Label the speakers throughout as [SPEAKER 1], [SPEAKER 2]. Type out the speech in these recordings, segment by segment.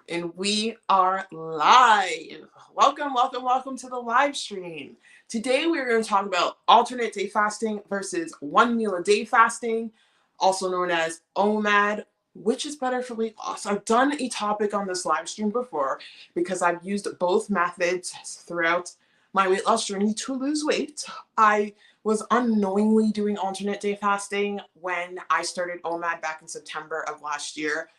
[SPEAKER 1] And we are live. Welcome to the live stream. Today we're going to talk about alternate day fasting versus one meal a day fasting, also known as OMAD. Which is better for weight loss? I've done a topic on this live stream before because I've used both methods throughout my weight loss journey to lose weight. I was unknowingly doing alternate day fasting when I started OMAD back in September of last year.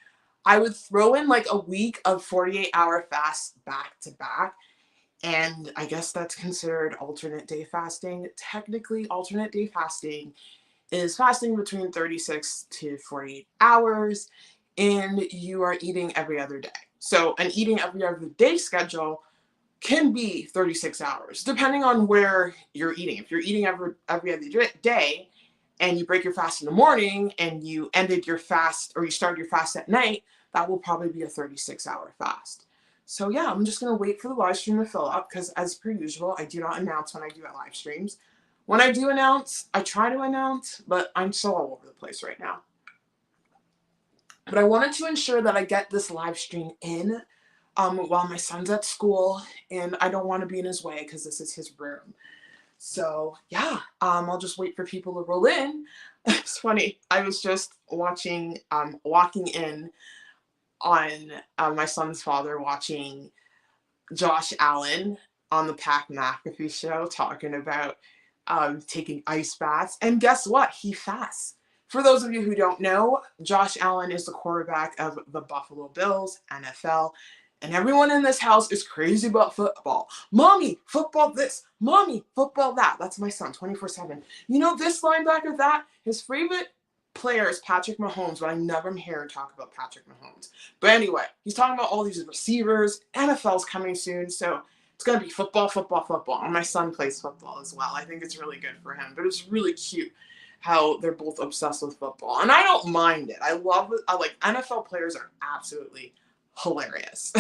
[SPEAKER 1] I would throw in like a week of 48-hour fasts back to back. And I guess that's considered alternate day fasting. Technically, alternate day fasting is fasting between 36 to 48 hours, and you are eating every other day. So an eating every other day schedule can be 36 hours, depending on where you're eating. If you're eating every other day, and you break your fast in the morning and you ended your fast or you started your fast at night, that will probably be a 36-hour fast. So yeah, I'm just going to wait for the live stream to fill up because as per usual, I do not announce when I do live streams. When I do announce, I try to announce, but I'm so all over the place right now. But I wanted to ensure that I get this live stream in while my son's at school, and I don't want to be in his way because this is his room. So yeah, I'll just wait for people to roll in. It's funny. I was just walking in on my son's father watching Josh Allen on the Pat McAfee show talking about taking ice baths. And guess what? He fasts. For those of you who don't know, Josh Allen is the quarterback of the Buffalo Bills, NFL. And everyone in this house is crazy about football. Mommy, football this. Mommy, football that. That's my son, 24/7. You know this linebacker, that. His favorite player is Patrick Mahomes, but I never hear him talk about Patrick Mahomes. But anyway, he's talking about all these receivers. NFL's coming soon, so it's going to be football, football, football. And my son plays football as well. I think it's really good for him. But it's really cute how they're both obsessed with football. And I don't mind it. I love it. Like NFL players are absolutely hilarious.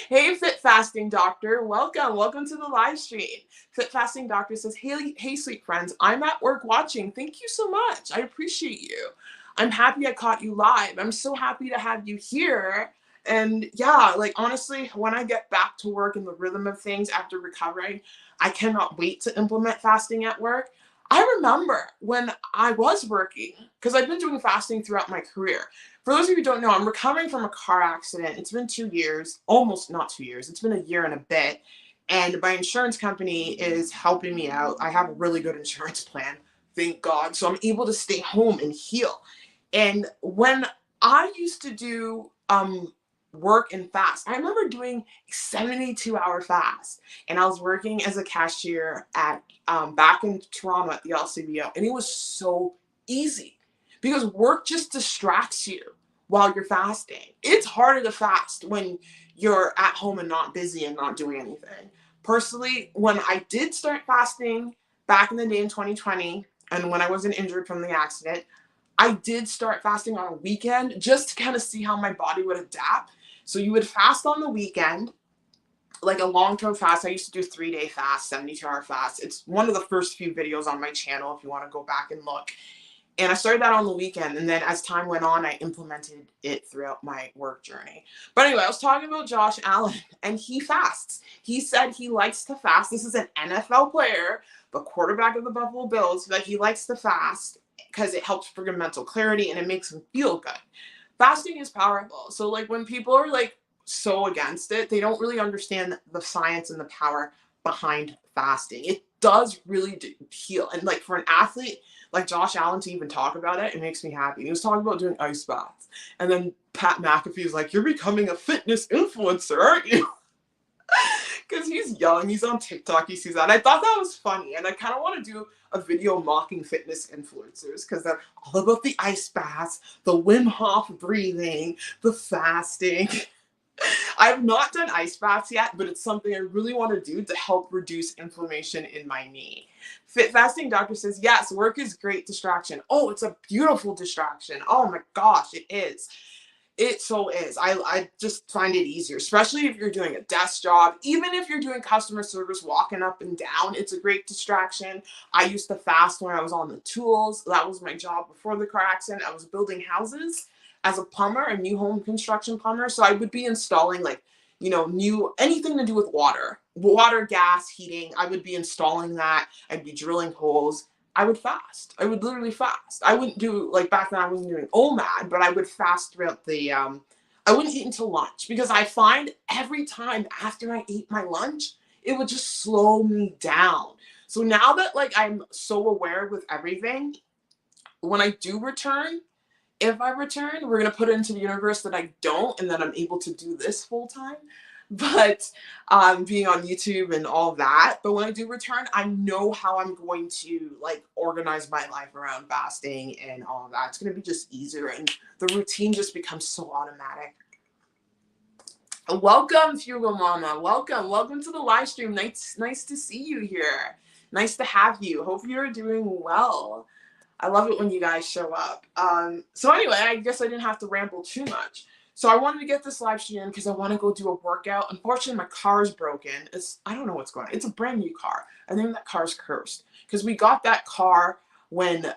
[SPEAKER 1] Hey, Fit Fasting Doctor, welcome to the live stream. Fit Fasting Doctor says, hey, sweet friends, I'm at work watching. Thank you so much. I appreciate you. I'm happy I caught you live. I'm so happy to have you here. And yeah, like honestly, when I get back to work in the rhythm of things after recovering, I cannot wait to implement fasting at work. I remember when I was working, because I've been doing fasting throughout my career. For those of you who don't know, I'm recovering from a car accident. It's been 2 years, almost not 2 years. It's been a year and a bit. And my insurance company is helping me out. I have a really good insurance plan, thank God. So I'm able to stay home and heal. And when I used to do work and fast, I remember doing a 72-hour fast. And I was working as a cashier at back in Toronto at the LCBO. And it was so easy because work just distracts you while you're fasting. It's harder to fast when you're at home and not busy and not doing anything. Personally, when I did start fasting back in the day in 2020, and when I wasn't injured from the accident, I did start fasting on a weekend just to kind of see how my body would adapt. So you would fast on the weekend, like a long-term fast. I used to do 3-day fast, 72-hour fast. It's one of the first few videos on my channel if you want to go back and look. And I started that on the weekend, and then as time went on, I implemented it throughout my work journey. But anyway, I was talking about Josh Allen, and he fasts. He said he likes to fast. This is an NFL player, the quarterback of the Buffalo Bills, that he likes to fast because it helps for your mental clarity and it makes him feel good. Fasting is powerful. So like when people are like so against it, they don't really understand the science and the power behind fasting. It does really heal. And like for an athlete like Josh Allen to even talk about it, it makes me happy. He was talking about doing ice baths. And then Pat McAfee was like, you're becoming a fitness influencer, aren't you? Because he's young, he's on TikTok, he sees that. I thought that was funny, and I kind of want to do a video mocking fitness influencers because they're all about the ice baths, the Wim Hof breathing, the fasting. I have not done ice baths yet, but it's something I really want to do to help reduce inflammation in my knee. Fit Fasting Doctor says, yes, work is great distraction. Oh, it's a beautiful distraction. Oh my gosh, it is. It so is. I just find it easier, especially if you're doing a desk job. Even if you're doing customer service, walking up and down, it's a great distraction. I used to fast when I was on the tools. That was my job before the car accident. I was building houses as a plumber, a new home construction plumber. So I would be installing like, you know, anything to do with water, gas, heating. I would be installing that. I'd be drilling holes. I would fast. I would literally fast. I wouldn't do, like back then I wasn't doing OMAD, but I would fast throughout the, I wouldn't eat until lunch because I find every time after I ate my lunch, it would just slow me down. So now that like I'm so aware with everything, when I do return, if I return, we're going to put it into the universe that I don't and that I'm able to do this full time. But being on YouTube and all of that. But when I do return, I know how I'm going to like organize my life around fasting and all of that. It's going to be just easier and the routine just becomes so automatic. Welcome, Fugal Mama. Welcome to the live stream. Nice to see you here. Nice to have you. Hope you're doing well. I love it when you guys show up. So anyway, I guess I didn't have to ramble too much. So I wanted to get this live stream in because I want to go do a workout. Unfortunately, my car is broken. I don't know what's going on. It's a brand new car. I think that car's cursed because we got that car when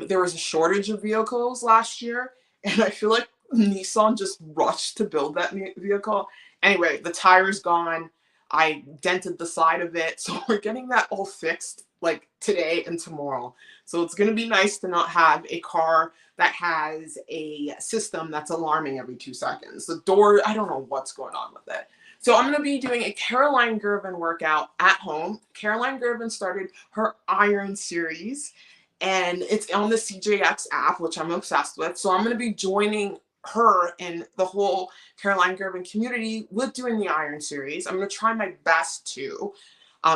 [SPEAKER 1] there was a shortage of vehicles last year. And I feel like Nissan just rushed to build that vehicle. Anyway, the tire's gone. I dented the side of it. So we're getting that all fixed like today and tomorrow. So it's going to be nice to not have a car that has a system that's alarming every 2 seconds. The door, I don't know what's going on with it. So I'm going to be doing a Caroline Gervin workout at home. Caroline Gervin started her iron series and it's on the CJX app, which I'm obsessed with. So I'm going to be joining her and the whole Caroline Gervin community with doing the iron series. I'm going to try my best to.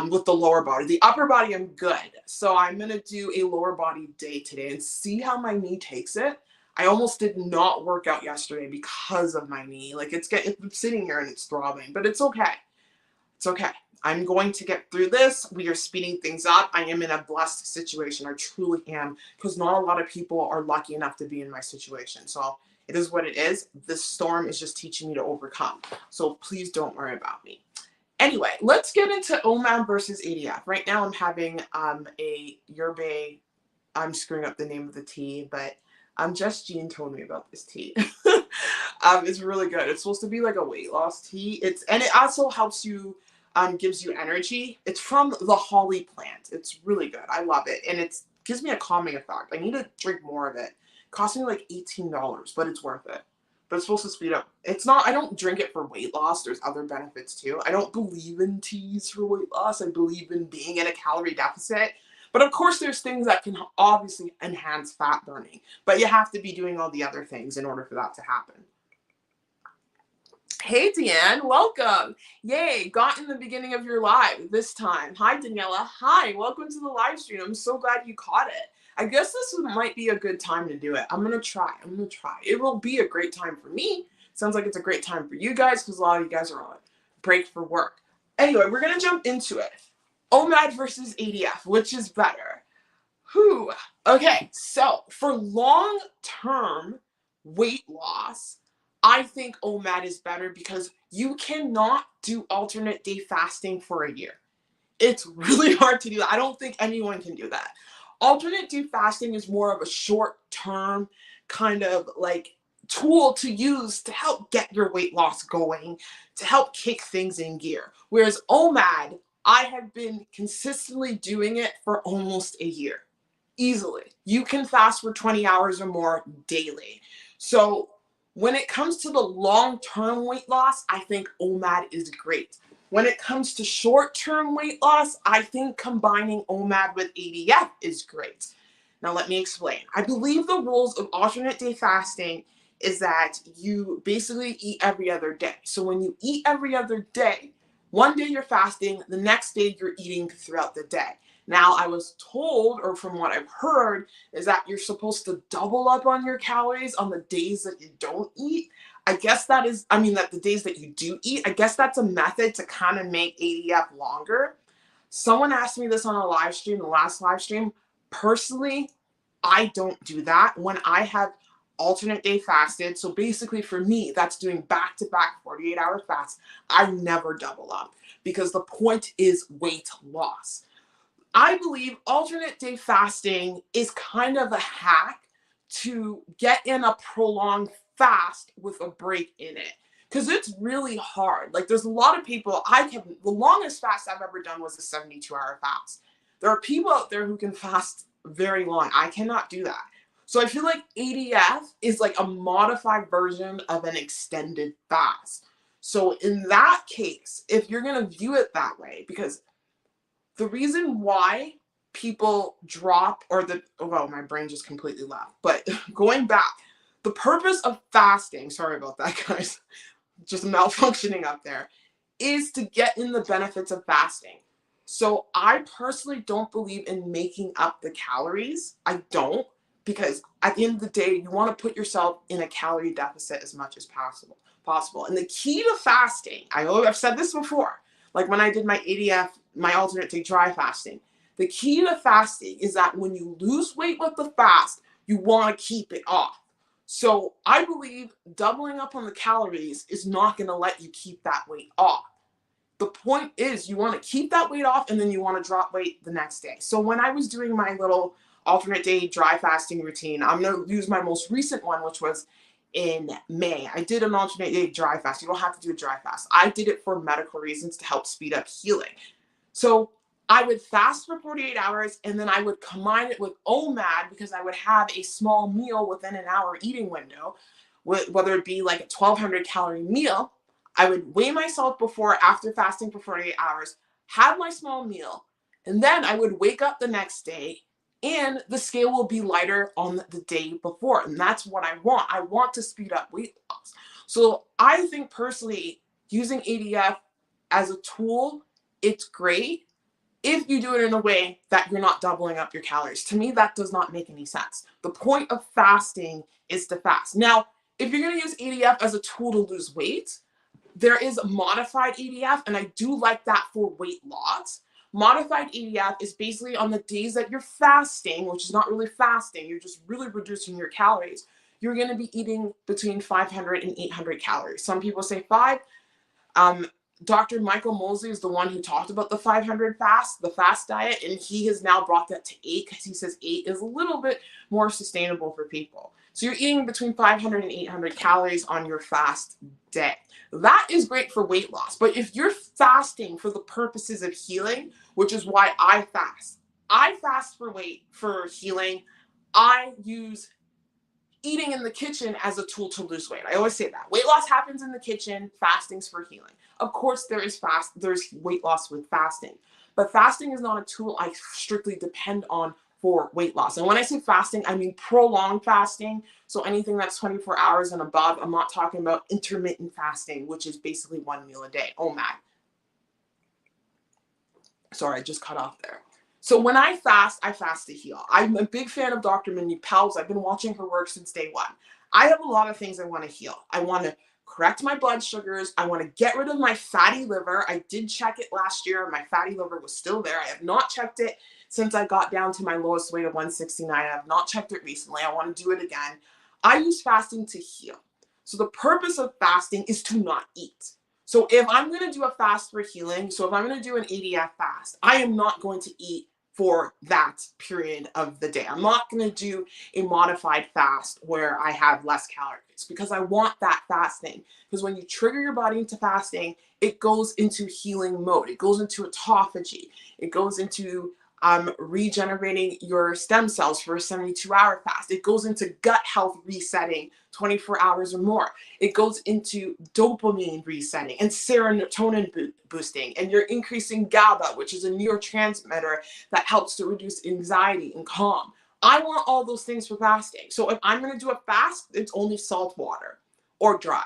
[SPEAKER 1] With the lower body. The upper body, I'm good. So I'm going to do a lower body day today and see how my knee takes it. I almost did not work out yesterday because of my knee. Like it's sitting here and it's throbbing, but it's okay. It's okay. I'm going to get through this. We are speeding things up. I am in a blessed situation. I truly am, because not a lot of people are lucky enough to be in my situation. So it is what it is. This storm is just teaching me to overcome. So please don't worry about me. Anyway, let's get into OMAD versus ADF. Right now I'm having a yerba. I'm screwing up the name of the tea, but Just Jean told me about this tea. It's really good. It's supposed to be like a weight loss tea. And it also helps you, gives you energy. It's from the holly plant. It's really good. I love it. And it gives me a calming effect. I need to drink more of it. It cost me like $18, but it's worth it. But it's supposed to speed up. It's not, I don't drink it for weight loss. There's other benefits too. I don't believe in teas for weight loss. I believe in being in a calorie deficit. But of course, there's things that can obviously enhance fat burning. But you have to be doing all the other things in order for that to happen. Hey, Deanne, welcome. Yay, got in the beginning of your live this time. Hi, Daniela. Hi, welcome to the live stream. I'm so glad you caught it. I guess this might be a good time to do it. I'm going to try. It will be a great time for me. Sounds like it's a great time for you guys because a lot of you guys are on break for work. Anyway, we're going to jump into it. OMAD versus ADF, which is better? Whew. Okay, so for long-term weight loss, I think OMAD is better because you cannot do alternate day fasting for a year. It's really hard to do that. I don't think anyone can do that. Alternate day fasting is more of a short-term kind of like tool to use to help get your weight loss going, to help kick things in gear. Whereas OMAD, I have been consistently doing it for almost a year. Easily. You can fast for 20 hours or more daily. So when it comes to the long-term weight loss, I think OMAD is great. When it comes to short-term weight loss, I think combining OMAD with ADF is great. Now let me explain. I believe the rules of alternate day fasting is that you basically eat every other day. So when you eat every other day, one day you're fasting, the next day you're eating throughout the day. Now, I was told, or from what I've heard, is that you're supposed to double up on your calories on the days that you don't eat. I guess that is, that the days that you do eat, I guess that's a method to kind of make ADF longer. Someone asked me this on a live stream, the last live stream. Personally, I don't do that. When I have alternate day fasted, so basically for me, that's doing back-to-back 48-hour fasts, I never double up because the point is weight loss. I believe alternate day fasting is kind of a hack to get in a prolonged fast with a break in it. Because it's really hard. Like there's a lot of people, the longest fast I've ever done was a 72-hour fast. There are people out there who can fast very long. I cannot do that. So I feel like ADF is like a modified version of an extended fast. So in that case, if you're going to view it that way, because the reason why people drop, my brain just completely left, but going back, the purpose of fasting, sorry about that, guys, just malfunctioning up there, is to get in the benefits of fasting. So I personally don't believe in making up the calories. I don't, because at the end of the day, you want to put yourself in a calorie deficit as much as possible. And the key to fasting, I've said this before, like when I did my ADF, my alternate day dry fasting, the key to fasting is that when you lose weight with the fast, you want to keep it off. So I believe doubling up on the calories is not going to let you keep that weight off. The point is you want to keep that weight off and then you want to drop weight the next day. So when I was doing my little alternate day dry fasting routine, I'm going to use my most recent one, which was in May. I did an alternate day dry fast. You don't have to do a dry fast. I did it for medical reasons to help speed up healing. So I would fast for 48 hours and then I would combine it with OMAD because I would have a small meal within an hour eating window, whether it be like a 1,200 calorie meal. I would weigh myself after fasting for 48 hours, have my small meal, and then I would wake up the next day and the scale will be lighter on the day before. And that's what I want. I want to speed up weight loss. So I think personally, using ADF as a tool, it's great if you do it in a way that you're not doubling up your calories. To me, that does not make any sense. The point of fasting is to fast. Now, if you're going to use ADF as a tool to lose weight, there is modified ADF, and I do like that for weight loss. Modified ADF is basically on the days that you're fasting, which is not really fasting, you're just really reducing your calories. You're going to be eating between 500 and 800 calories. Some people say 5. Dr. Michael Mosley is the one who talked about the 500 the fast diet, and he has now brought that to 8 because he says 8 is a little bit more sustainable for people. So you're eating between 500 and 800 calories on your fast day. That is great for weight loss. But if you're fasting for the purposes of healing, which is why I fast for healing. I use eating in the kitchen as a tool to lose weight. I always say that. Weight loss happens in the kitchen, fasting's for healing. Of course, there's weight loss with fasting, but fasting is not a tool I strictly depend on for weight loss. And when I say fasting, I mean prolonged fasting. So anything that's 24 hours and above. I'm not talking about intermittent fasting, which is basically 1 meal a day, OMAD. Sorry, I just cut off there. So when I fast to heal. I'm a big fan of Dr. Mindy Pelz. I've been watching her work since day one. I have a lot of things I want to heal. I want to correct my blood sugars. I want to get rid of my fatty liver. I did check it last year. My fatty liver was still there. I have not checked it since I got down to my lowest weight of 169. I have not checked it recently. I want to do it again. I use fasting to heal. So the purpose of fasting is to not eat. So if I'm going to do a fast for healing, so if I'm going to do an ADF fast, I am not going to eat for that period of the day. I'm not going to do a modified fast where I have less calories because I want that fasting. Because when you trigger your body into fasting, it goes into healing mode. It goes into autophagy. It goes into regenerating your stem cells for a 72-hour fast. It goes into gut health resetting 24 hours or more. It goes into dopamine resetting and serotonin boosting, and you're increasing GABA, which is a neurotransmitter that helps to reduce anxiety and calm. I want all those things for fasting. So if I'm going to do a fast, it's only salt water or dry,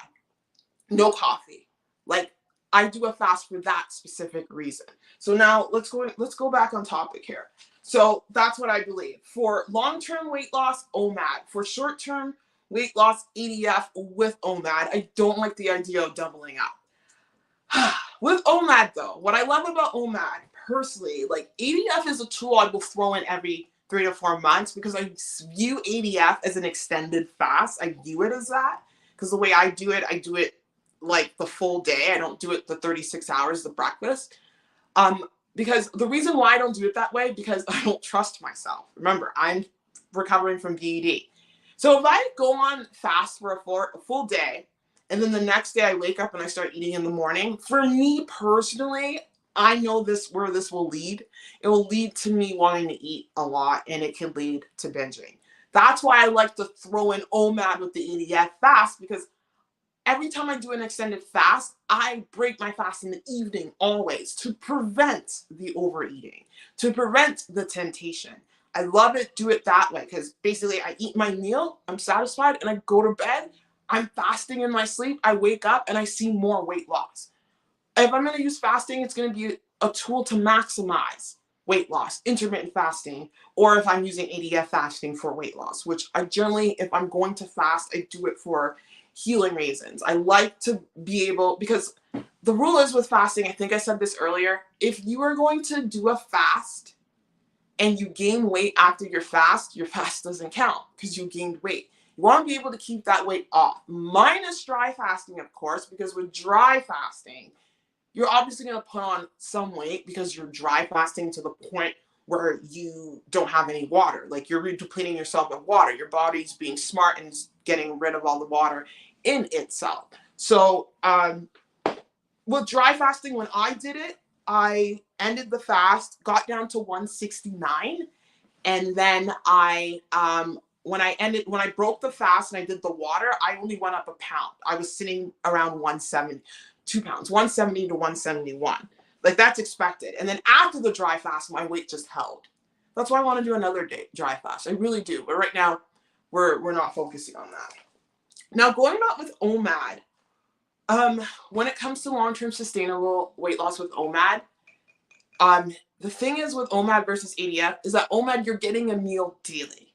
[SPEAKER 1] no coffee. Like, I do a fast for that specific reason. So now let's go back on topic here. So that's what I believe. For long-term weight loss, OMAD. For short-term weight loss, ADF with OMAD. I don't like the idea of doubling up. With OMAD though, what I love about OMAD personally, like ADF is a tool I will throw in every 3 to 4 months because I view ADF as an extended fast. I view it as that because the way I do it like the full day. I don't do it the 36 hours, the breakfast. Because the reason why I don't do it that way, because I don't trust myself. Remember, I'm recovering from BED. So if I go on fast for a full day, and then the next day I wake up and I start eating in the morning, for me personally, I know where this will lead. It will lead to me wanting to eat a lot, and it can lead to binging. That's why I like to throw in OMAD with the ADF fast, because every time I do an extended fast, I break my fast in the evening always to prevent the overeating, to prevent the temptation. I love it, do it that way, because basically I eat my meal, I'm satisfied, and I go to bed. I'm fasting in my sleep. I wake up and I see more weight loss. If I'm going to use fasting, it's going to be a tool to maximize weight loss, intermittent fasting, or if I'm using ADF fasting for weight loss, which I generally, if I'm going to fast, I do it for healing reasons. I like to be able, because the rule is with fasting, I think I said this earlier, if you are going to do a fast and you gain weight after your fast doesn't count because you gained weight. You want to be able to keep that weight off, minus dry fasting, of course, because with dry fasting, you're obviously going to put on some weight because you're dry fasting to the point where you don't have any water. Like you're depleting yourself of water. Your body's being smart and getting rid of all the water in itself. So with dry fasting, when I did it, I ended the fast, got down to 169, and then when I broke the fast and I did the water, I only went up a pound. I was sitting around 170, 2 pounds, 170 to 171. Like that's expected. And then after the dry fast, my weight just held. That's why I want to do another day dry fast. I really do. But right now, we're not focusing on that. Now going about with OMAD, when it comes to long-term sustainable weight loss with OMAD, the thing is with OMAD versus ADF is that OMAD, you're getting a meal daily.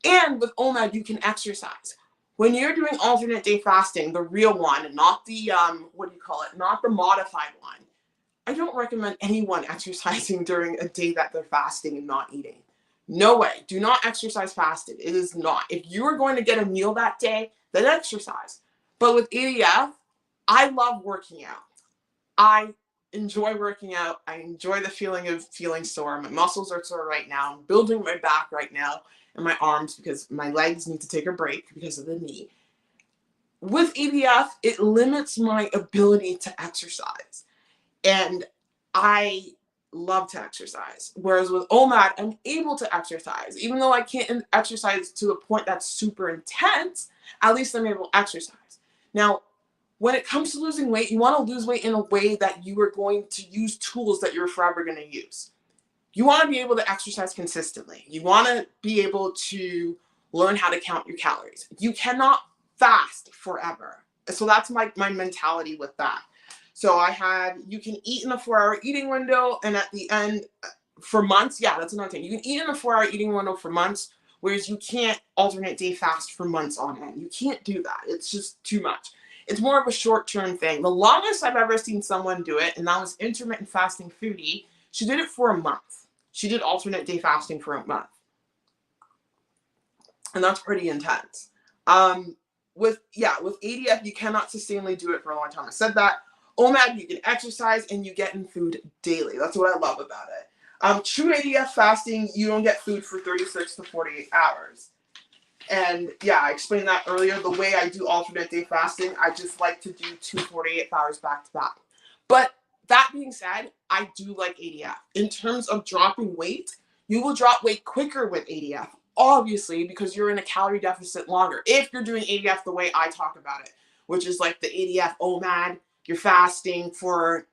[SPEAKER 1] And with OMAD, you can exercise. When you're doing alternate day fasting, the real one, and not the, not the modified one, I don't recommend anyone exercising during a day that they're fasting and not eating. No way. Do not exercise fasted. It is not. If you are going to get a meal that day, then exercise. But with ADF, I love working out. I enjoy working out. I enjoy the feeling of feeling sore. My muscles are sore right now. I'm building my back right now and my arms because my legs need to take a break because of the knee. With ADF, it limits my ability to exercise. And I love to exercise. Whereas with OMAD, I'm able to exercise. Even though I can't exercise to the point that's super intense, at least I'm able to exercise. Now, when it comes to losing weight, you want to lose weight in a way that you are going to use tools that you're forever going to use. You want to be able to exercise consistently. You want to be able to learn how to count your calories. You cannot fast forever. So that's my mentality with that. So you can eat in a 4-hour eating window, and at the end, for months, yeah, that's another thing. You can eat in a 4-hour eating window for months, whereas you can't alternate day fast for months on end. You can't do that. It's just too much. It's more of a short-term thing. The longest I've ever seen someone do it, and that was intermittent fasting foodie, she did it for a month. She did alternate day fasting for a month. And that's pretty intense. With ADF, you cannot sustainably do it for a long time. I said that. OMAD, you can exercise and you get in food daily. That's what I love about it. True ADF fasting, you don't get food for 36 to 48 hours. And yeah, I explained that earlier. The way I do alternate day fasting, I just like to do 2 48 hours back to back. But that being said, I do like ADF. In terms of dropping weight, you will drop weight quicker with ADF, obviously, because you're in a calorie deficit longer. If you're doing ADF the way I talk about it, which is like the ADF OMAD, you're fasting for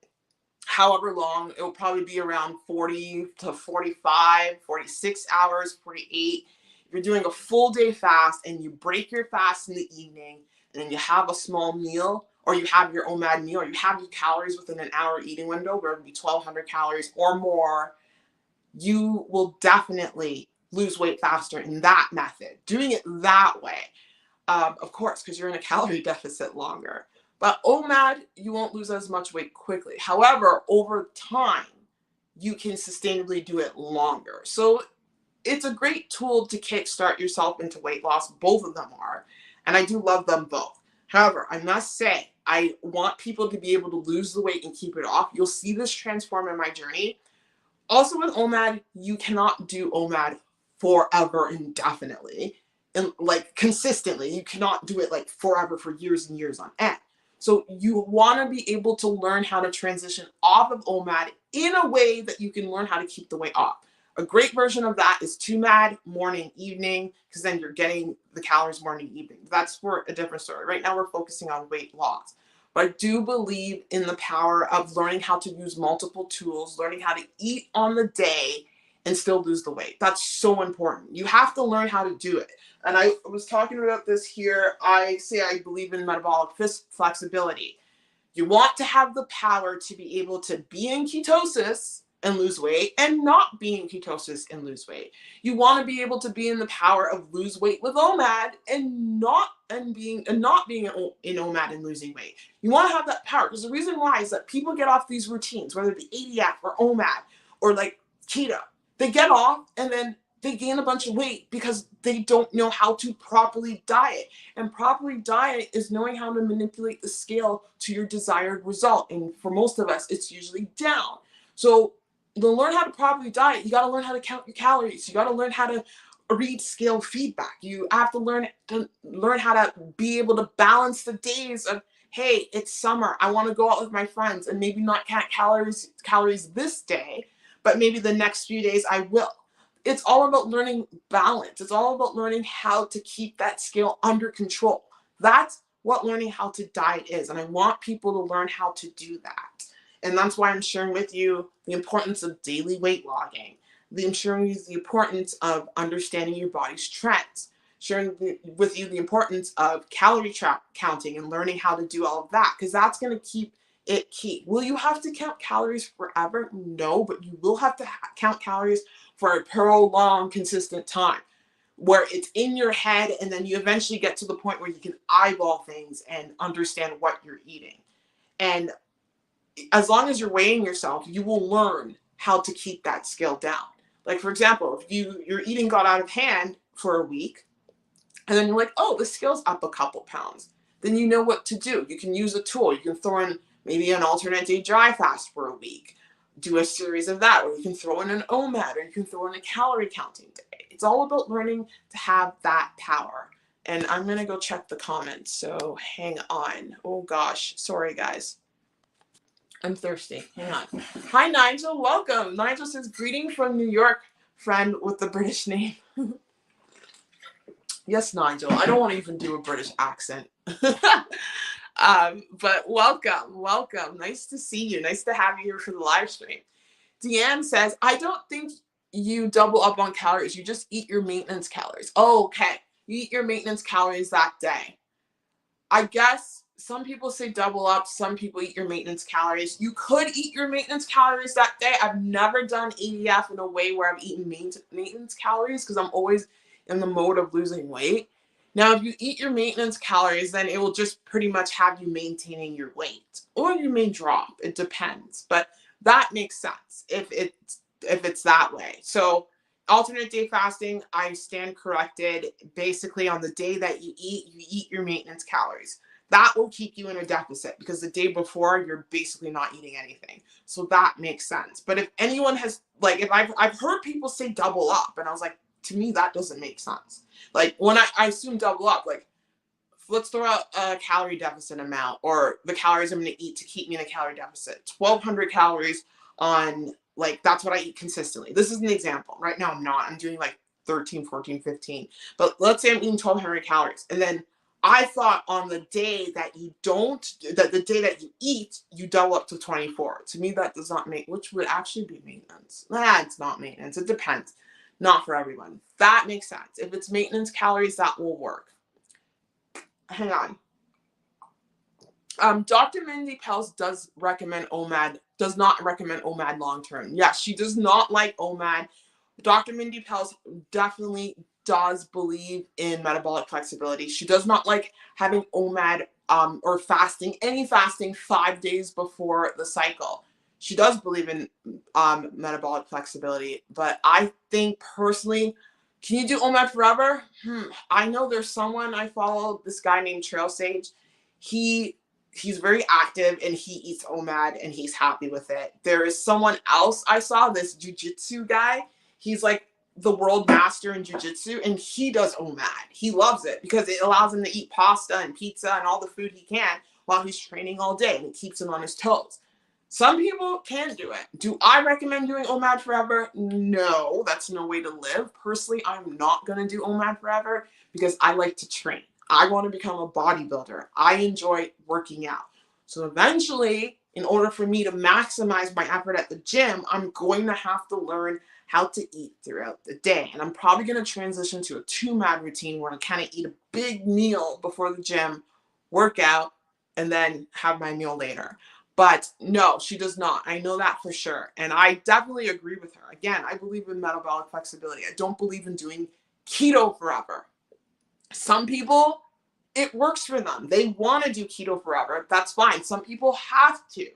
[SPEAKER 1] however long. It will probably be around 40 to 45, 46 hours, 48. If you're doing a full day fast and you break your fast in the evening and then you have a small meal, or you have your OMAD meal, or you have your calories within an hour eating window, where it would be 1,200 calories or more, you will definitely lose weight faster in that method. Doing it that way, of course, because you're in a calorie deficit longer. But OMAD, you won't lose as much weight quickly. However, over time, you can sustainably do it longer. So it's a great tool to kickstart yourself into weight loss. Both of them are. And I do love them both. However, I must say, I want people to be able to lose the weight and keep it off. You'll see this transform in my journey. Also with OMAD, you cannot do OMAD forever indefinitely. and like consistently. You cannot do it like forever for years and years on end. So you want to be able to learn how to transition off of OMAD in a way that you can learn how to keep the weight off. A great version of that is 2MAD, morning, evening, because then you're getting the calories morning, evening. That's for a different story. Right now we're focusing on weight loss. But I do believe in the power of learning how to use multiple tools, learning how to eat on the day and still lose the weight. That's so important. You have to learn how to do it. And I was talking about this here. I say I believe in metabolic flexibility. You want to have the power to be able to be in ketosis and lose weight and not be in ketosis and lose weight. You want to be able to be in the power of lose weight with OMAD and not being in OMAD and losing weight. You want to have that power, because the reason why is that people get off these routines, whether it be ADF or OMAD or like keto. They get off and then they gain a bunch of weight because they don't know how to properly diet. And properly diet is knowing how to manipulate the scale to your desired result. And for most of us, it's usually down. So to learn how to properly diet, you got to learn how to count your calories. You got to learn how to read scale feedback. You have to learn how to be able to balance the days of, hey, it's summer, I want to go out with my friends and maybe not count calories this day, but maybe the next few days I will. It's all about learning balance. It's all about learning how to keep that scale under control. That's what learning how to diet is. And I want people to learn how to do that. And that's why I'm sharing with you the importance of daily weight logging. I'm sharing with you the importance of understanding your body's trends. Sharing with you the importance of calorie counting and learning how to do all of that, because that's going to keep it key. Will you have to count calories forever? No, but you will have to count calories for a prolonged, consistent time where it's in your head, and then you eventually get to the point where you can eyeball things and understand what you're eating. And as long as you're weighing yourself, you will learn how to keep that scale down. Like, for example, if your eating got out of hand for a week, and then you're like, oh, the scale's up a couple pounds, then you know what to do. You can use a tool. You can throw in maybe an alternate day dry fast for a week. Do a series of that, or you can throw in an OMAD, or you can throw in a calorie counting day. It's all about learning to have that power. And I'm going to go check the comments, so hang on. Oh gosh, sorry guys. I'm thirsty. Hang on. Hi Nigel, welcome. Nigel says, greeting from New York, friend with the British name. Yes, Nigel. I don't want to even do a British accent. But welcome. Nice to see you. Nice to have you here for the live stream. Deanne says, I don't think you double up on calories. You just eat your maintenance calories. Oh, okay. You eat your maintenance calories that day. I guess some people say double up. Some people eat your maintenance calories. You could eat your maintenance calories that day. I've never done ADF in a way where I've eaten maintenance calories, because I'm always in the mode of losing weight. Now, if you eat your maintenance calories, then it will just pretty much have you maintaining your weight, or you may drop. It depends, but that makes sense if it's that way. So alternate day fasting, I stand corrected. Basically, on the day that you eat your maintenance calories. That will keep you in a deficit, because the day before you're basically not eating anything. So that makes sense. But if anyone has, like, if I've heard people say double up, and I was like, to me, that doesn't make sense. Like, when I assume double up, like, let's throw out a calorie deficit amount, or the calories I'm going to eat to keep me in a calorie deficit. 1,200 calories on, like, that's what I eat consistently. This is an example. Right now, I'm not. I'm doing like 13, 14, 15. But let's say I'm eating 1,200 calories. And then I thought on the day that the day that you eat, you double up to 24. To me, that does not make, which would actually be maintenance. It's not maintenance. It depends. Not for everyone. That makes sense. If it's maintenance calories, that will work. Hang on. Dr. Mindy Pels does not recommend OMAD long-term. Yes, she does not like OMAD. Dr. Mindy Pels definitely does believe in metabolic flexibility. She does not like having OMAD or any fasting 5 days before the cycle. She does believe in metabolic flexibility, but I think personally, can you do OMAD forever? I know there's someone I follow, this guy named Trail Sage. He's very active and he eats OMAD and he's happy with it. There is someone else I saw, this jiu-jitsu guy. He's like the world master in jiu-jitsu, and he does OMAD. He loves it because it allows him to eat pasta and pizza and all the food he can while he's training all day, and it keeps him on his toes. Some people can do it. Do I recommend doing OMAD forever? No, that's no way to live. Personally, I'm not going to do OMAD forever because I like to train. I want to become a bodybuilder. I enjoy working out. So eventually, in order for me to maximize my effort at the gym, I'm going to have to learn how to eat throughout the day. And I'm probably going to transition to a 2MAD routine where I kind of eat a big meal before the gym, work out, and then have my meal later. But no, she does not. I know that for sure. And I definitely agree with her. Again, I believe in metabolic flexibility. I don't believe in doing keto forever. Some people, it works for them. They want to do keto forever. That's fine. Some people have to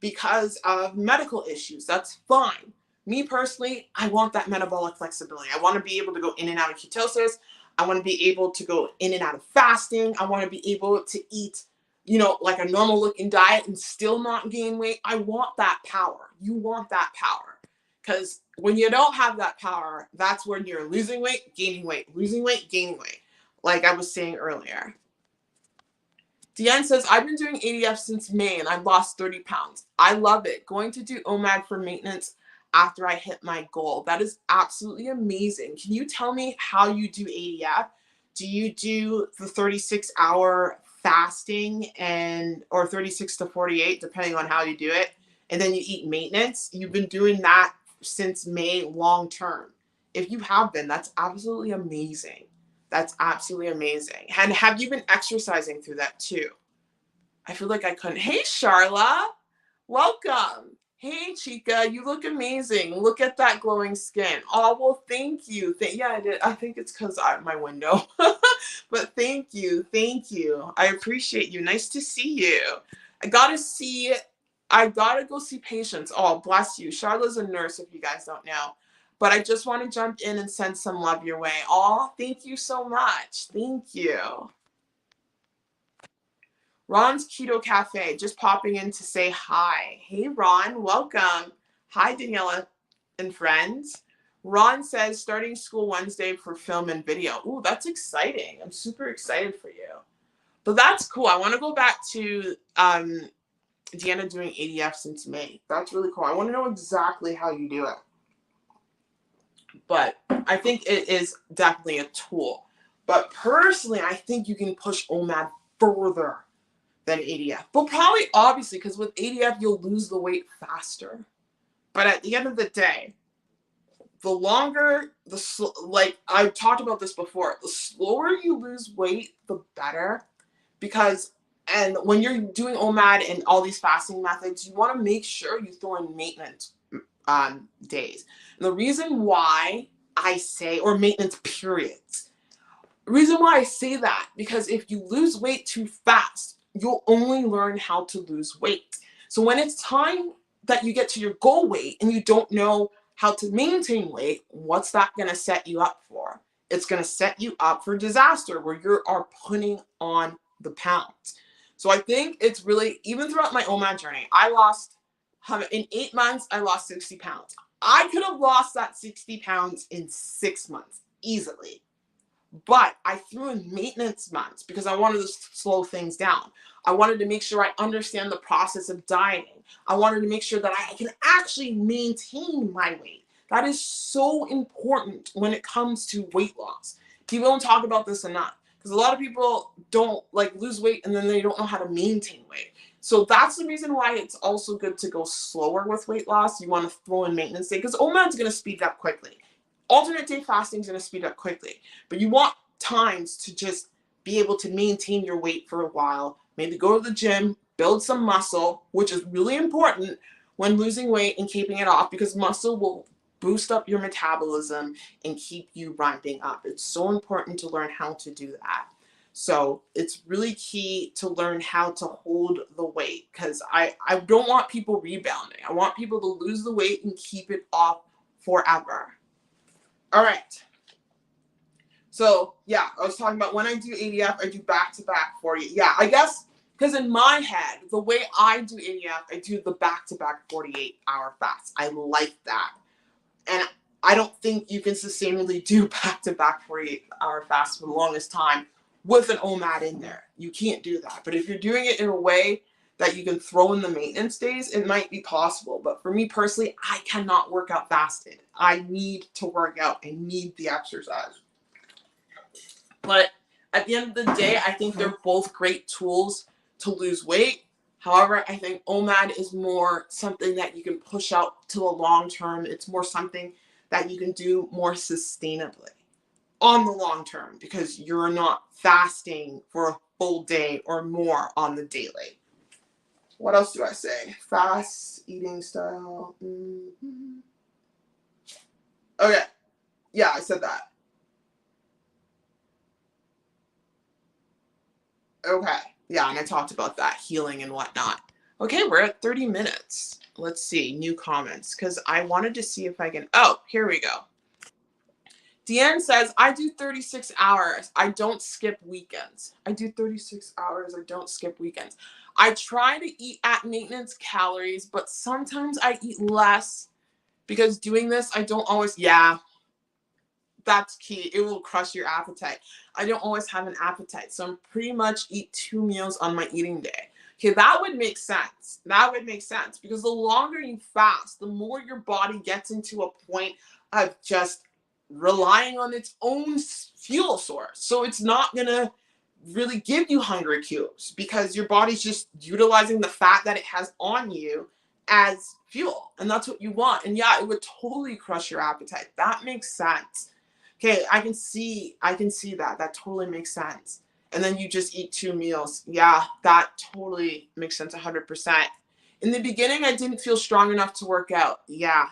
[SPEAKER 1] because of medical issues. That's fine. Me personally, I want that metabolic flexibility. I want to be able to go in and out of ketosis. I want to be able to go in and out of fasting. I want to be able to eat, like a normal looking diet and still not gain weight. I want that power. You want that power. Because when you don't have that power, that's when you're losing weight, gaining weight, losing weight, gaining weight. Like I was saying earlier. Deanne says, I've been doing ADF since May and I've lost 30 pounds. I love it. Going to do OMAD for maintenance after I hit my goal. That is absolutely amazing. Can you tell me how you do ADF? Do you do the 36-hour fasting or 36 to 48, depending on how you do it, and then you eat maintenance? You've been doing that since May long term. If you have been, that's absolutely amazing. That's absolutely amazing. And have you been exercising through that too? I feel like I couldn't. Hey, Charla. Welcome. Hey, Chica. You look amazing. Look at that glowing skin. Oh, well, thank you. Yeah, I did. I think it's because I'm my window. But thank you. Thank you. I appreciate you. Nice to see you. I gotta go see patients. Oh, bless you. Charla's a nurse, if you guys don't know. But I just want to jump in and send some love your way. Oh, thank you so much. Thank you. Ron's Keto Cafe, just popping in to say hi. Hey, Ron, welcome. Hi, Daniela and friends. Ron says, starting school Wednesday for film and video. Ooh, that's exciting. I'm super excited for you. But that's cool. I want to go back to Deanna doing ADF since May. That's really cool. I want to know exactly how you do it. But I think it is definitely a tool. But personally, I think you can push OMAD further than ADF. But probably, obviously, because with ADF, you'll lose the weight faster. But at the end of the day, the longer, like I've talked about this before, the slower you lose weight, the better. And when you're doing OMAD and all these fasting methods, you want to make sure you throw in maintenance days. And the reason why I say, or maintenance periods, the reason why I say that, because if you lose weight too fast, you'll only learn how to lose weight. So when it's time that you get to your goal weight and you don't know how to maintain weight, what's that going to set you up for? It's going to set you up for disaster where you are putting on the pounds. So I think it's really, even throughout my OMAD journey, in 8 months, I lost 60 pounds. I could have lost that 60 pounds in 6 months easily. But I threw in maintenance months because I wanted to slow things down. I wanted to make sure I understand the process of dieting. I wanted to make sure that I can actually maintain my weight. That is so important when it comes to weight loss. People don't talk about this enough because a lot of people don't lose weight and then they don't know how to maintain weight. So that's the reason why it's also good to go slower with weight loss. You want to throw in maintenance day because OMAD's going to speed up quickly. Alternate day fasting is going to speed up quickly, but you want times to just be able to maintain your weight for a while. Maybe go to the gym, build some muscle, which is really important when losing weight and keeping it off because muscle will boost up your metabolism and keep you ramping up. It's so important to learn how to do that. So it's really key to learn how to hold the weight because I don't want people rebounding. I want people to lose the weight and keep it off forever. All right. So yeah, I was talking about when I do ADF, I do back-to-back 48. Yeah, I guess because in my head, the way I do ADF, I do the back-to-back 48-hour fast. I like that. And I don't think you can sustainably do back-to-back 48-hour fast for the longest time with an OMAD in there. You can't do that. But if you're doing it in a way that you can throw in the maintenance days, it might be possible. But for me personally, I cannot work out fasted. I need to work out. I need the exercise. But at the end of the day, I think they're both great tools to lose weight. However, I think OMAD is more something that you can push out to the long term. It's more something that you can do more sustainably on the long term because you're not fasting for a full day or more on the daily. What else do I say? Fast eating style. Mm-hmm. Okay. Yeah, I said that. Okay. Yeah, and I talked about that healing and whatnot. Okay, we're at 30 minutes. Let's see, new comments, because I wanted to see if I can. Oh, here we go. Deanne says, I do 36 hours. I don't skip weekends. I do 36 hours. I don't skip weekends. I try to eat at maintenance calories, but sometimes I eat less because doing this, I don't always, yeah, that's key. It will crush your appetite. I don't always have an appetite, so I'm pretty much eat 2 meals on my eating day. Okay, that would make sense. That would make sense because the longer you fast, the more your body gets into a point of just relying on its own fuel source. So it's not gonna really give you hunger cues because your body's just utilizing the fat that it has on you as fuel, and that's what you want. And yeah, it would totally crush your appetite. That makes sense. Okay, I can see that. That totally makes sense. And then you just eat 2 meals. Yeah, that totally makes sense 100%. In the beginning, I didn't feel strong enough to work out. Yeah,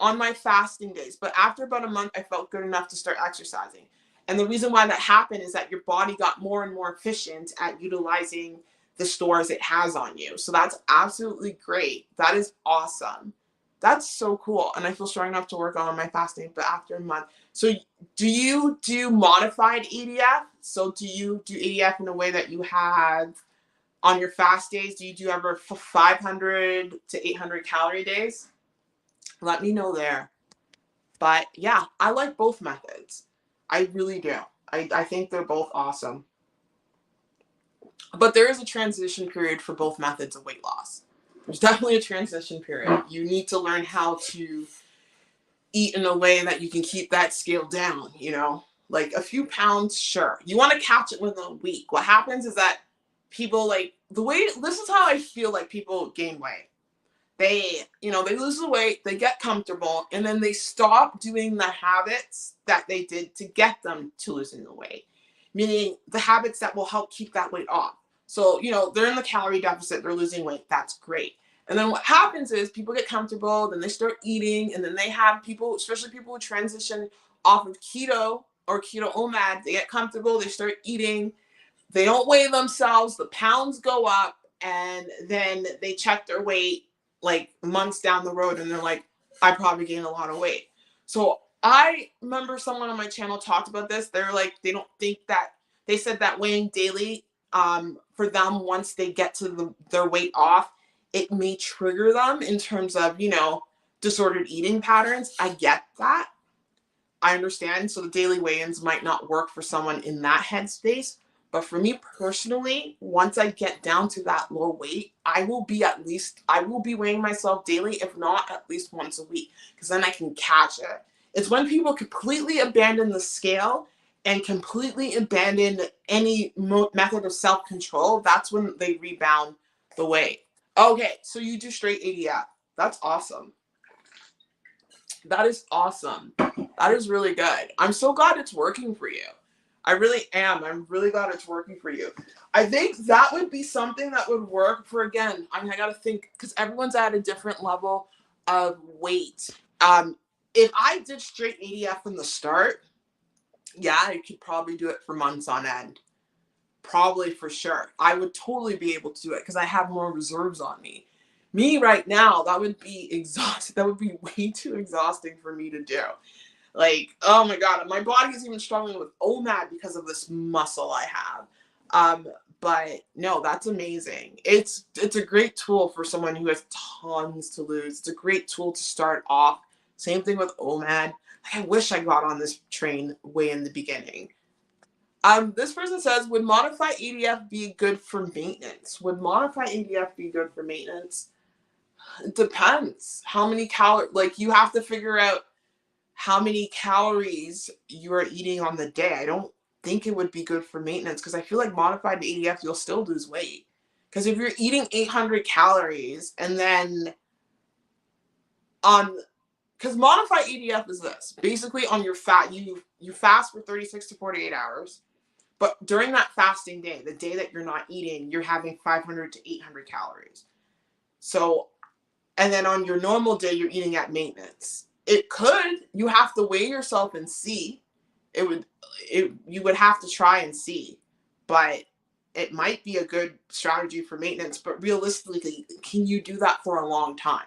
[SPEAKER 1] on my fasting days. But after about a month, I felt good enough to start exercising. And the reason why that happened is that your body got more and more efficient at utilizing the stores it has on you. So that's absolutely great. That is awesome. That's so cool. And I feel strong enough to work on my fasting, but after a month. So do you do modified ADF? So do you do ADF in a way that you have on your fast days? Do you do ever 500 to 800 calorie days? Let me know there. But yeah, I like both methods. I really do. I think they're both awesome. But there is a transition period for both methods of weight loss. There's definitely a transition period. You need to learn how to eat in a way that you can keep that scale down, you know? Like a few pounds, sure. You want to catch it within a week. What happens is that people this is how I feel like people gain weight. They lose the weight, they get comfortable, and then they stop doing the habits that they did to get them to losing the weight. Meaning the habits that will help keep that weight off. So, they're in the calorie deficit, they're losing weight, that's great. And then what happens is people get comfortable, then they start eating, and then they have people, especially people who transition off of keto or keto OMAD, they get comfortable, they start eating, they don't weigh themselves, the pounds go up, and then they check their weight like months down the road and they're like, I probably gained a lot of weight. So I remember someone on my channel talked about this. They're like, they don't think that, they said that weighing daily for them, once they get to their weight off, it may trigger them in terms of, disordered eating patterns. I get that. I understand. So the daily weigh-ins might not work for someone in that headspace. But for me personally, once I get down to that low weight, I will be weighing myself daily, if not at least once a week, because then I can catch it. It's when people completely abandon the scale and completely abandon any method of self-control, that's when they rebound the weight. Okay, so you do straight ADF. That's awesome. That is awesome. That is really good. I'm so glad it's working for you. I really am. I'm really glad it's working for you. I think that would be something that would work for, again, I got to think, because everyone's at a different level of weight. If I did straight ADF from the start, yeah, I could probably do it for months on end. Probably for sure. I would totally be able to do it because I have more reserves on me. Me right now, that would be exhausting. That would be way too exhausting for me to do. Like, oh my God, my body is even struggling with OMAD because of this muscle I have. But no, that's amazing. It's a great tool for someone who has tons to lose. It's a great tool to start off Same thing with OMAD. I wish I got on this train way in the beginning. This person says, would modified ADF be good for maintenance? Would modified ADF be good for maintenance? It depends. How many calories, like you have to figure out how many calories you are eating on the day. I don't think it would be good for maintenance because I feel like modified ADF, you'll still lose weight. Because if you're eating 800 calories and then on, because modified ADF is this, basically on your fat, you fast for 36 to 48 hours. But during that fasting day, the day that you're not eating, you're having 500 to 800 calories. So, and then on your normal day, you're eating at maintenance. It could, you have to weigh yourself and see. You would have to try and see. But it might be a good strategy for maintenance. But realistically, can you do that for a long time?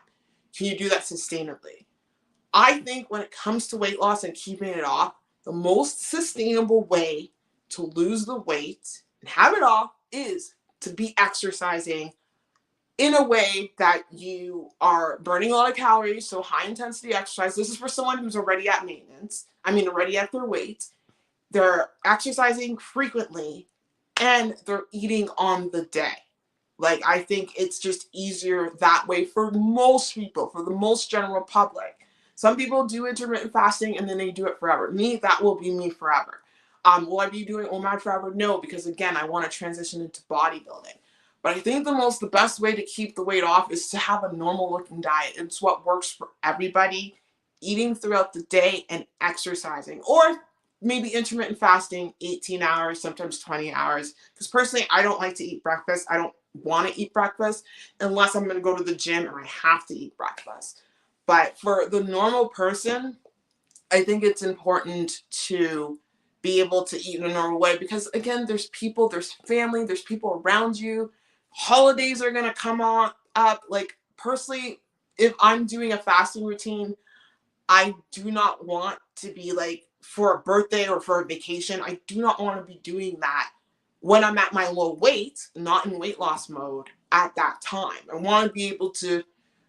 [SPEAKER 1] Can you do that sustainably? I think when it comes to weight loss and keeping it off, the most sustainable way to lose the weight and have it off is to be exercising in a way that you are burning a lot of calories. So high intensity exercise. This is for someone who's already at maintenance. Already at their weight. They're exercising frequently and they're eating on the day. Like, I think it's just easier that way for most people, for the most general public. Some people do intermittent fasting and then they do it forever. Me, that will be me forever. Will I be doing OMAD forever? No, because again, I want to transition into bodybuilding. But I think the best way to keep the weight off is to have a normal looking diet. It's what works for everybody. Eating throughout the day and exercising, or maybe intermittent fasting 18 hours, sometimes 20 hours. Because personally, I don't like to eat breakfast. I don't want to eat breakfast unless I'm going to go to the gym and I have to eat breakfast. But for the normal person, I think it's important to be able to eat in a normal way because, again, there's people, there's family, there's people around you. Holidays are going to come on up. Like, personally, if I'm doing a fasting routine, I do not want to be like for a birthday or for a vacation. I do not want to be doing that when I'm at my low weight, not in weight loss mode at that time. I want to be able to,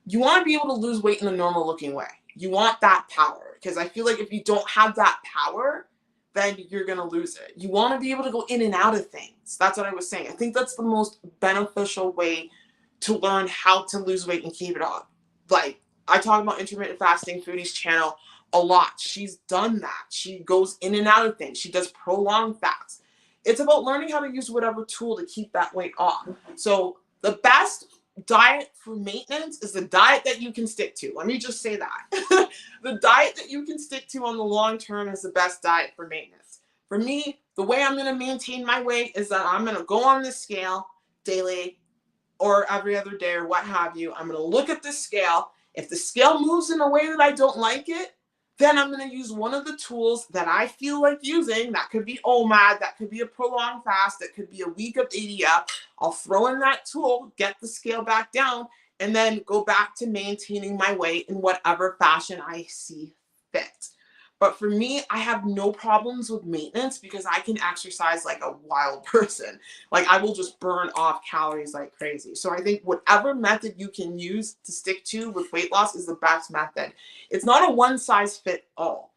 [SPEAKER 1] you want to be able to lose weight in a normal looking way. You want that power because I feel like if you don't have that power, then you're going to lose it. You want to be able to go in and out of things. That's what I was saying. I think that's the most beneficial way to learn how to lose weight and keep it off. Like, I talk about intermittent fasting, Foodie's channel a lot. She's done that. She goes in and out of things. She does prolonged fasts. It's about learning how to use whatever tool to keep that weight off. So the best diet for maintenance is the diet that you can stick to. Let me just say that. The diet that you can stick to on the long term is the best diet for maintenance. For me, the way I'm going to maintain my weight is that I'm going to go on the scale daily or every other day or what have you. I'm going to look at the scale. If the scale moves in a way that I don't like it, then I'm going to use one of the tools that I feel like using. That could be OMAD, that could be a prolonged fast, that could be a week of ADF. I'll throw in that tool, get the scale back down, and then go back to maintaining my weight in whatever fashion I see fit. But for me, I have no problems with maintenance because I can exercise like a wild person. Like, I will just burn off calories like crazy. So I think whatever method you can use to stick to with weight loss is the best method. It's not a one size fit all.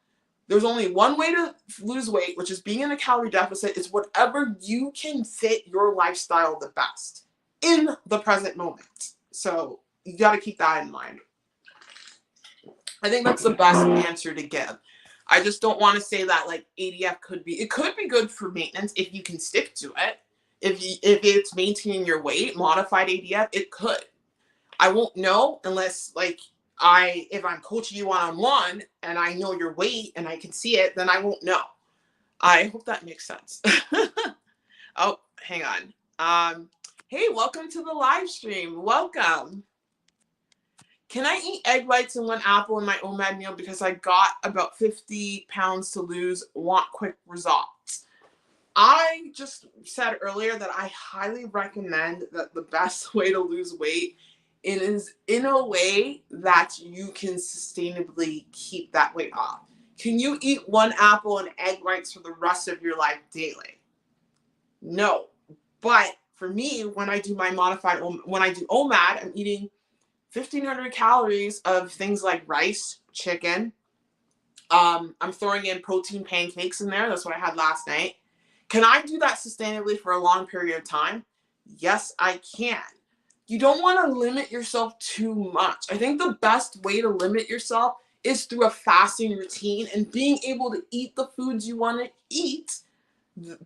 [SPEAKER 1] There's only one way to lose weight, which is being in a calorie deficit. It's whatever you can fit your lifestyle the best in the present moment. So you got to keep that in mind. I think that's the best answer to give. I just don't want to say that like ADF could be good for maintenance if you can stick to it. If it's maintaining your weight, modified ADF, it could. I won't know unless if I'm coaching you one-on-one and I know your weight and I can see it, then I won't know. I hope that makes sense. Oh, hang on. Hey, welcome to the live stream. Welcome. Can I eat egg whites and one apple in my OMAD meal because I got about 50 pounds to lose, want quick results? I just said earlier that I highly recommend that the best way to lose weight is in a way that you can sustainably keep that weight off. Can you eat one apple and egg whites for the rest of your life daily? No. But for me, when I do OMAD, I'm eating 1,500 calories of things like rice, chicken. I'm throwing in protein pancakes in there. That's what I had last night. Can I do that sustainably for a long period of time? Yes, I can. You don't want to limit yourself too much. I think the best way to limit yourself is through a fasting routine and being able to eat the foods you want to eat,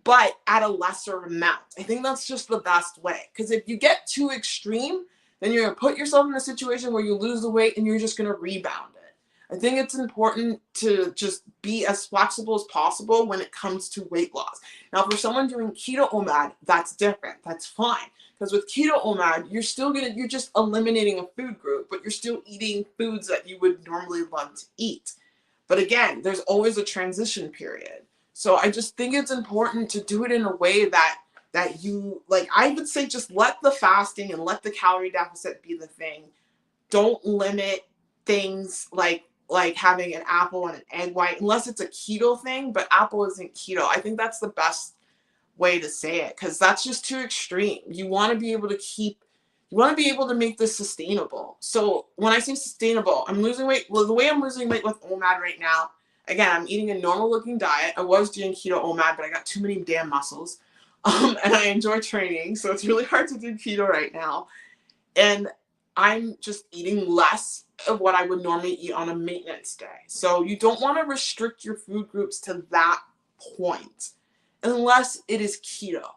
[SPEAKER 1] but at a lesser amount. I think that's just the best way. Because if you get too extreme, then you're going to put yourself in a situation where you lose the weight and you're just going to rebound it. I think it's important to just be as flexible as possible when it comes to weight loss. Now, for someone doing keto OMAD, that's different. That's fine. Because with keto OMAD, you're just eliminating a food group, but you're still eating foods that you would normally love to eat. But again, there's always a transition period. So I just think it's important to do it in a way that you, like, I would say just let the fasting and let the calorie deficit be the thing. Don't limit things like having an apple and an egg white, unless it's a keto thing, but apple isn't keto. I think that's the best way to say it, because that's just too extreme. You want to be able to make this sustainable. So when I say sustainable, I'm losing weight. Well, the way I'm losing weight with OMAD right now, again, I'm eating a normal looking diet. I was doing keto OMAD, but I got too many damn muscles. And I enjoy training, so it's really hard to do keto right now. And I'm just eating less of what I would normally eat on a maintenance day. So you don't want to restrict your food groups to that point unless it is keto.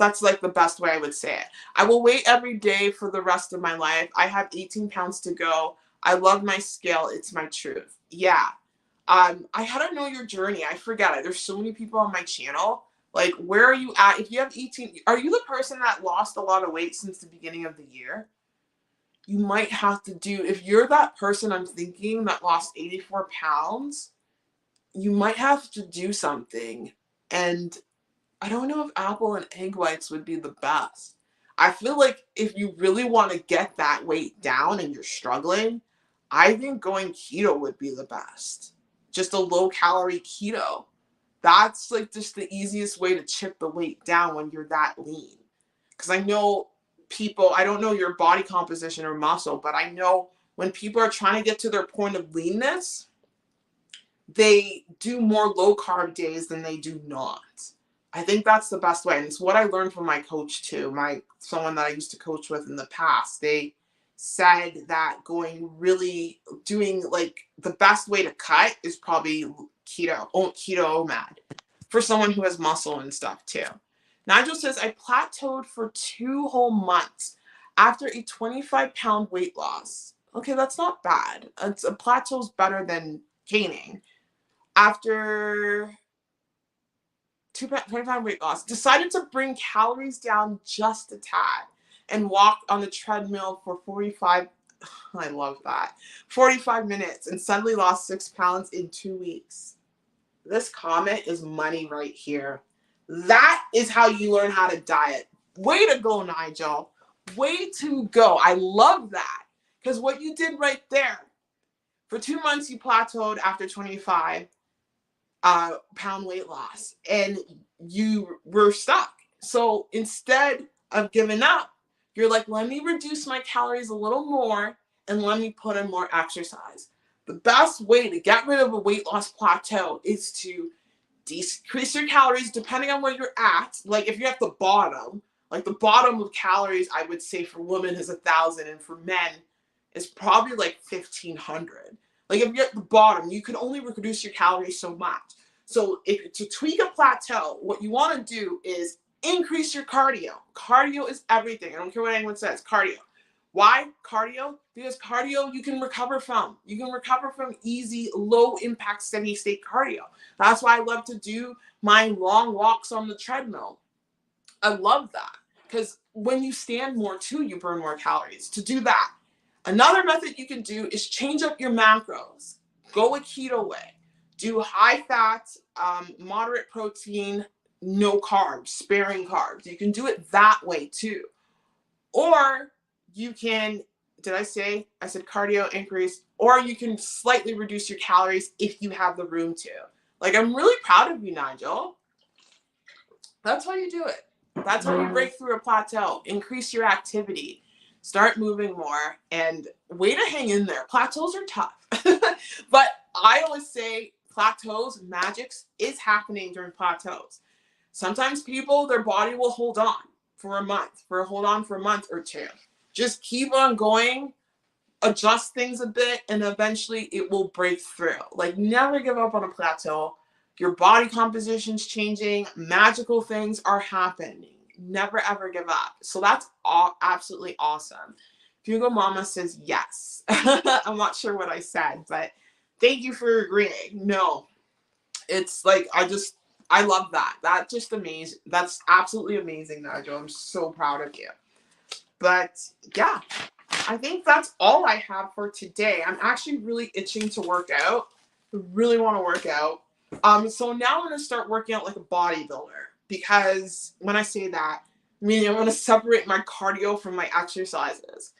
[SPEAKER 1] That's like the best way I would say it. I will weigh every day for the rest of my life. I have 18 pounds to go. I love my scale. It's my truth. Yeah. I had to know your journey. I forget it. There's so many people on my channel. Like, where are you at? If you have 18, are you the person that lost a lot of weight since the beginning of the year? You might have to do, if you're that person I'm thinking that lost 84 pounds, you might have to do something. And I don't know if apple and egg whites would be the best. I feel like if you really want to get that weight down and you're struggling, I think going keto would be the best. Just a low calorie keto. That's like just the easiest way to chip the weight down when you're that lean. Because I know people, I don't know your body composition or muscle, but I know when people are trying to get to their point of leanness, they do more low carb days than they do not. I think that's the best way. And it's what I learned from my coach too. Someone that I used to coach with in the past, they said that doing like the best way to cut is probably keto OMAD for someone who has muscle and stuff too. Nigel says, I plateaued for 2 whole months after a 25-pound weight loss. Okay, that's not bad. A plateau's better than gaining. After 25 weight loss, decided to bring calories down just a tad and walk on the treadmill for 45, I love that, 45 minutes and suddenly lost 6 pounds in 2 weeks. This comment is money right here. That is how you learn how to diet. Way to go, Nigel. Way to go. I love that. Because what you did right there, for 2 months you plateaued after 25 pound weight loss and you were stuck. So instead of giving up, you're like, let me reduce my calories a little more and let me put in more exercise. The best way to get rid of a weight loss plateau is to decrease your calories depending on where you're at. Like if you're at the bottom, like the bottom of calories, I would say for women is 1,000 and for men is probably like 1,500. Like if you're at the bottom, you can only reduce your calories so much. So to tweak a plateau, what you want to do is increase your cardio. Cardio is everything. I don't care what anyone says, cardio. Why cardio? Because cardio you can recover from. You can recover from easy, low impact, steady state cardio. That's why I love to do my long walks on the treadmill. I love that because when you stand more too, you burn more calories. To do that, another method you can do is change up your macros. Go a keto way. Do high fat, moderate protein, no carbs, sparing carbs. You can do it that way too. Or you can, I said cardio increase, or you can slightly reduce your calories if you have the room to. Like, I'm really proud of you, Nigel. That's how you do it. That's how you break through a plateau. Increase your activity. start moving more, and way to hang in there. Plateaus are tough. But I always say plateaus, magics is happening during plateaus. Sometimes people, their body will hold on for a month, for a month or two. Just keep on going, adjust things a bit, and eventually it will break through. Like, never give up on a plateau. Your body composition's changing, magical things are happening. Never ever give up. So that's absolutely awesome. Hugo Mama says yes. I'm not sure what I said, but thank you for agreeing. No, it's like, I love that. That's just amazing. That's absolutely amazing, Nigel. I'm so proud of you. But yeah, I think that's all I have for today. I'm actually really itching to work out. I really want to work out. So now I'm going to start working out like a bodybuilder, because when I say that, I mean, I'm going to separate my cardio from my exercises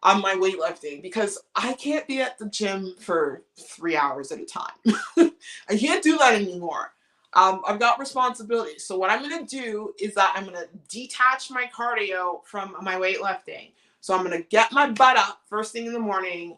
[SPEAKER 1] on my weightlifting, because I can't be at the gym for 3 hours at a time. I can't do that anymore. I've got responsibilities. So what I'm going to do is that I'm going to detach my cardio from my weightlifting. So I'm going to get my butt up first thing in the morning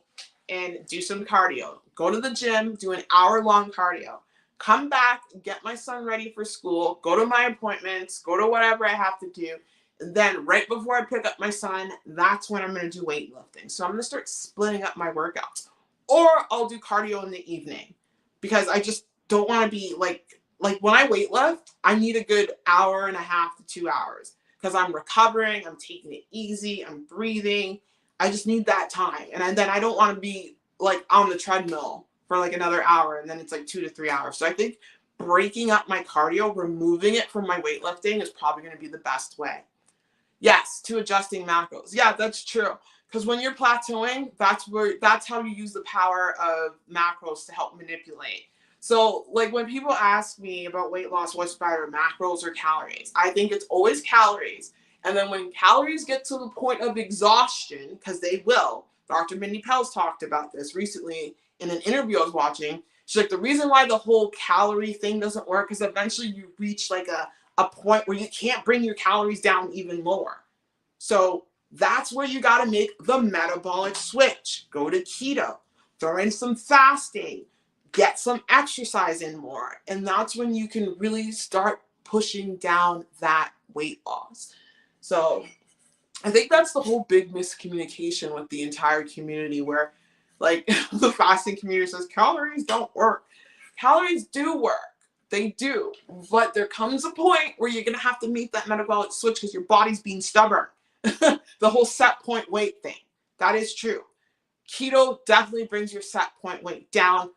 [SPEAKER 1] and do some cardio. Go to the gym, do an hour-long cardio. Come back, get my son ready for school, go to my appointments, go to whatever I have to do. And then right before I pick up my son, that's when I'm going to do weightlifting. So I'm going to start splitting up my workouts. Or I'll do cardio in the evening, because I just don't want to be like when I weightlift, I need a good hour and a half to 2 hours, because I'm recovering, I'm taking it easy, I'm breathing. I just need that time. And then I don't want to be like on the treadmill for like another hour, and then it's like 2 to 3 hours. So I think breaking up my cardio, removing it from my weightlifting, is probably going to be the best way. Yes, to adjusting macros. Yeah, that's true. Because when you're plateauing, that's how you use the power of macros to help manipulate. So like when people ask me about weight loss, what's better, macros or calories? I think it's always calories. And then when calories get to the point of exhaustion, because they will, Dr. Mindy Pels talked about this recently in an interview I was watching. She's like, the reason why the whole calorie thing doesn't work is eventually you reach like a point where you can't bring your calories down even lower. So that's where you got to make the metabolic switch. Go to keto, throw in some fasting, get some exercise in more. And that's when you can really start pushing down that weight loss. So I think that's the whole big miscommunication with the entire community, where like the fasting community says calories don't work. Calories do work. They do. But there comes a point where you're going to have to make that metabolic switch because your body's being stubborn. The whole set point weight thing. That is true. Keto definitely brings your set point weight down.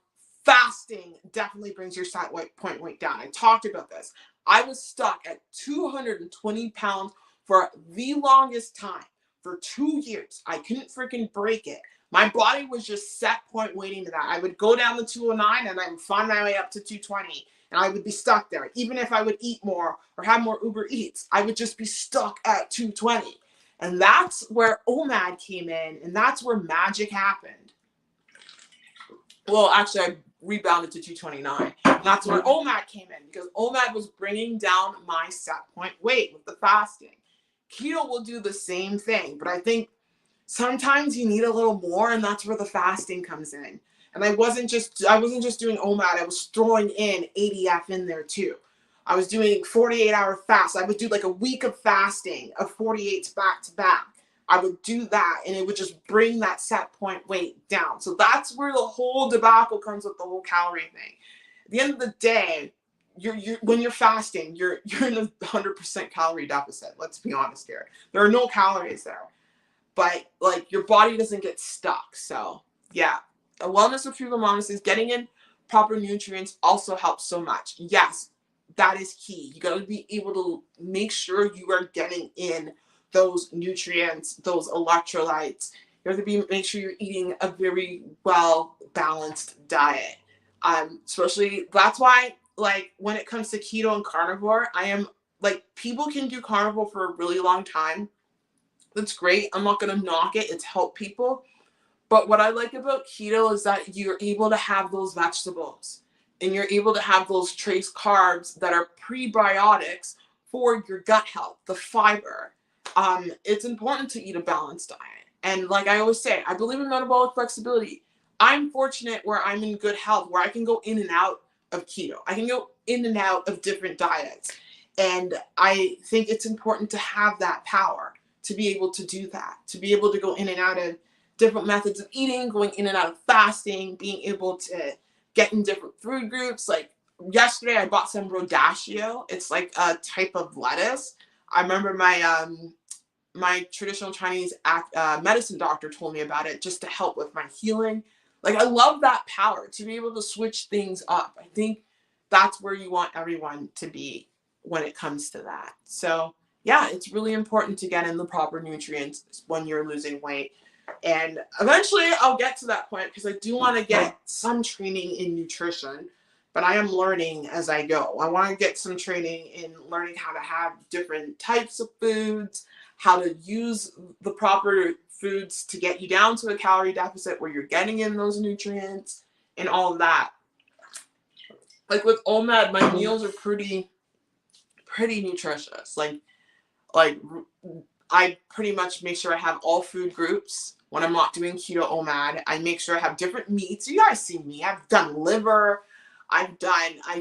[SPEAKER 1] Fasting definitely brings your set point weight down. I talked about this. I was stuck at 220 pounds for the longest time, for 2 years. I couldn't freaking break it. My body was just set point waiting to that. I would go down to 209 and I would find my way up to 220. And I would be stuck there. Even if I would eat more or have more Uber Eats, I would just be stuck at 220. And that's where OMAD came in, and that's where magic happened. Well, actually, I rebounded to 229. And that's where OMAD came in, because OMAD was bringing down my set point weight with the fasting. Keto will do the same thing, but I think sometimes you need a little more, and that's where the fasting comes in. And I wasn't just doing OMAD, I was throwing in ADF in there too. I was doing 48-hour fasts. I would do like a week of fasting of 48s back to back. I would do that, and it would just bring that set point weight down. So that's where the whole debacle comes with the whole calorie thing. At the end of the day, when you're fasting, you're in a 100% calorie deficit. Let's be honest here. There are no calories there, but like your body doesn't get stuck. So yeah, a wellness with Hugo Mama says getting in proper nutrients also helps so much. Yes, that is key. You got to be able to make sure you are getting in those nutrients, those electrolytes. You have to make sure you're eating a very well balanced diet. Especially that's why, like when it comes to keto and carnivore, I am like, people can do carnivore for a really long time. That's great. I'm not gonna knock it. It's helped people. But what I like about keto is that you're able to have those vegetables, and you're able to have those trace carbs that are prebiotics for your gut health, the fiber. it's important to eat a balanced diet. And like I always say, I believe in metabolic flexibility. I'm fortunate where I'm in good health, where I can go in and out of keto. I can go in and out of different diets. And I think it's important to have that power to be able to do that, to be able to go in and out of different methods of eating, going in and out of fasting, being able to get in different food groups. Like yesterday, I bought some rodaccio. It's like a type of lettuce. I remember my traditional Chinese medicine doctor told me about it just to help with my healing. Like, I love that power to be able to switch things up. I think that's where you want everyone to be when it comes to that. So, yeah, it's really important to get in the proper nutrients when you're losing weight. And eventually I'll get to that point because I do want to get some training in nutrition, but I am learning as I go. I want to get some training in learning how to have different types of foods, how to use the proper foods to get you down to a calorie deficit where you're getting in those nutrients and all of that. Like with OMAD, my meals are pretty nutritious. Like I pretty much make sure I have all food groups when I'm not doing keto OMAD. I make sure I have different meats. You guys see me. I've done liver. I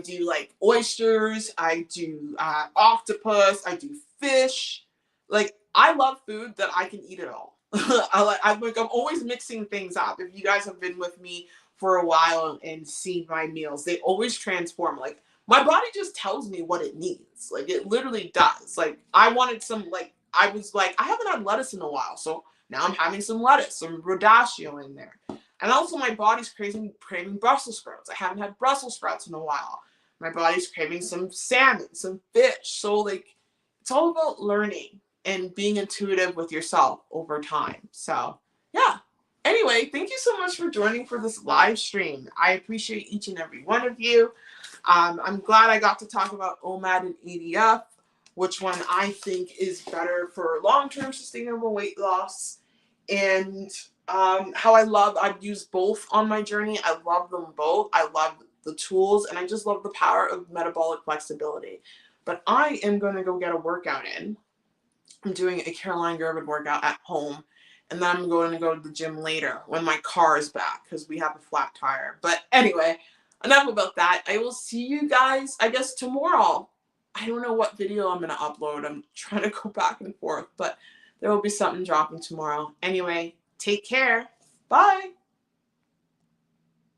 [SPEAKER 1] do like oysters. I do octopus. I do fish. Like, I love food that I can eat it all. I'm always mixing things up. If you guys have been with me for a while and seen my meals, they always transform. Like, my body just tells me what it needs. Like, it literally does. Like, I wanted some, like, I was like, I haven't had lettuce in a while, so now I'm having some lettuce, some rodaccio in there. And also my body's craving Brussels sprouts. I haven't had Brussels sprouts in a while. My body's craving some salmon, some fish. So, like, it's all about learning and being intuitive with yourself over time. So, yeah. Anyway, thank you so much for joining for this live stream. I appreciate each and every one of you. I'm glad I got to talk about OMAD and ADF, which one I think is better for long-term sustainable weight loss, and how I've used both on my journey. I love them both. I love the tools, and I just love the power of metabolic flexibility. But I am going to go get a workout in. I'm doing a Caroline Gervin workout at home, and then I'm going to go to the gym later when my car is back because we have a flat tire. But anyway, enough about that. I will see you guys, I guess, tomorrow. I don't know what video I'm going to upload. I'm trying to go back and forth, but there will be something dropping tomorrow. Anyway, take care. Bye.